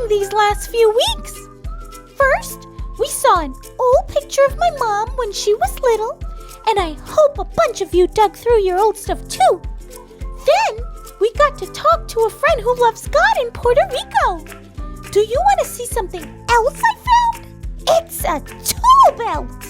these last few weeks. First, we saw an old picture of my mom when she was little, and I hope a bunch of you dug through your old stuff too. Then, we got to talk to a friend who loves God in Puerto Rico. Do you want to see something else I found? It's a tool belt.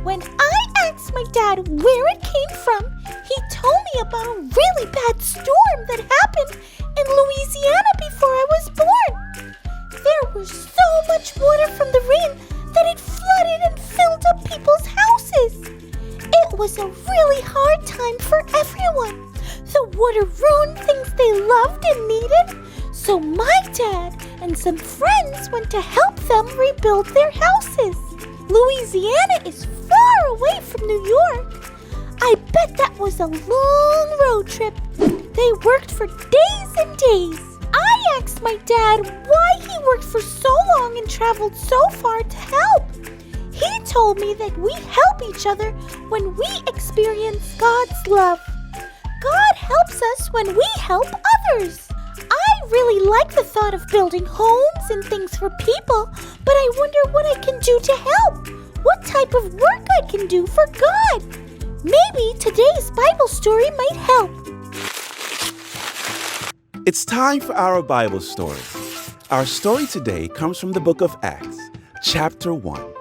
When I asked my dad where it came from, he told me about a really bad storm that happened in Louisiana before I was born. There was so much water from the rain that it flooded and filled up people's houses. It was a really hard time for everyone. The water ruined things they loved and needed, so my dad and some friends went to help them rebuild their houses. Louisiana is far away from New York. I bet that was a long road trip. They worked for days and days. I asked my dad why he worked for so long and traveled so far to help. He told me that we help each other when we experience God's love. God helps us when we help others. I really like the thought of building homes and things for people, but I wonder what I can do to help. What type of work I can do for God. Maybe today's Bible story might help. It's time for our Bible story. Our story today comes from the book of Acts, chapter 1.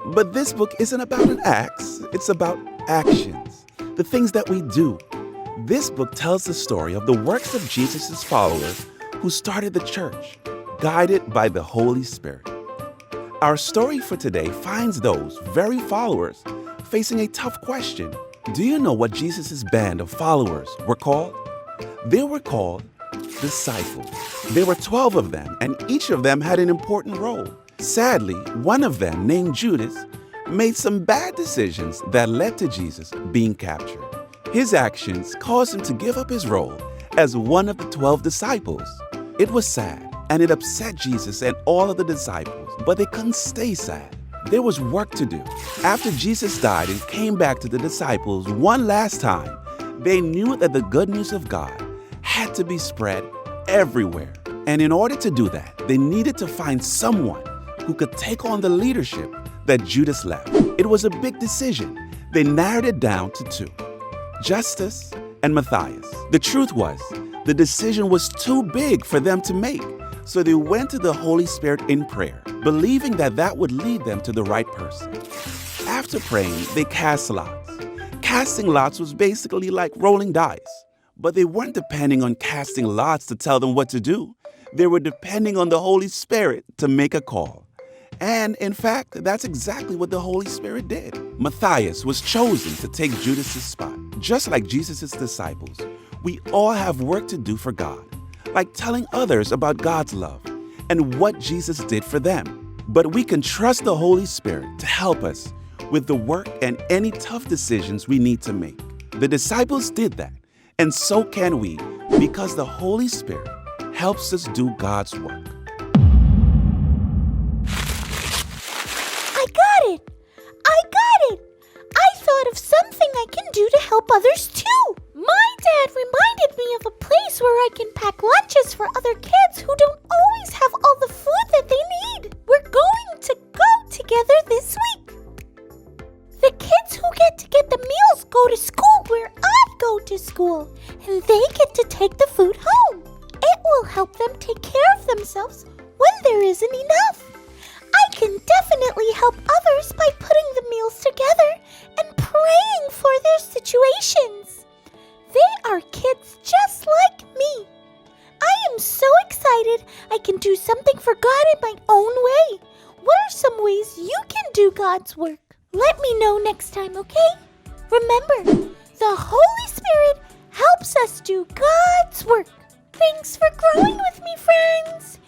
But this book isn't about an axe, it's about actions, the things that we do. This book tells the story of the works of Jesus' followers who started the church, guided by the Holy Spirit. Our story for today finds those very followers facing a tough question. Do you know what Jesus' band of followers were called? They were called disciples. There were 12 of them, and each of them had an important role. Sadly, one of them, named Judas, made some bad decisions that led to Jesus being captured. His actions caused him to give up his role as one of the 12 disciples. It was sad, and it upset Jesus and all of the disciples, but they couldn't stay sad. There was work to do. After Jesus died and came back to the disciples one last time, they knew that the good news of God had to be spread everywhere. And in order to do that, they needed to find someone who could take on the leadership that Judas left. It was a big decision. They narrowed it down to 2. Justus and Matthias. The truth was, the decision was too big for them to make, so they went to the Holy Spirit in prayer, believing that that would lead them to the right person. After praying, they cast lots. Casting lots was basically like rolling dice, but they weren't depending on casting lots to tell them what to do. They were depending on the Holy Spirit to make a call. And in fact, that's exactly what the Holy Spirit did. Matthias was chosen to take Judas's spot. Just like Jesus' disciples, we all have work to do for God, like telling others about God's love and what Jesus did for them. But we can trust the Holy Spirit to help us with the work and any tough decisions we need to make. The disciples did that, and so can we, because the Holy Spirit helps us do God's work. I thought of something I can do to help others too. My dad reminded me of a place where I can pack lunches for other kids who don't always have all the food that they need. We're going to go together this week. The kids who get the meals go to school where I go to school, and they get to take the food home. It will help them take care of themselves when there isn't enough. I can definitely help others by putting the meals together and praying for their situations. They are kids just like me. I am so excited I can do something for God in my own way. What are some ways you can do God's work? Let me know next time, okay? Remember, the Holy Spirit helps us do God's work. Thanks for growing with me, friends.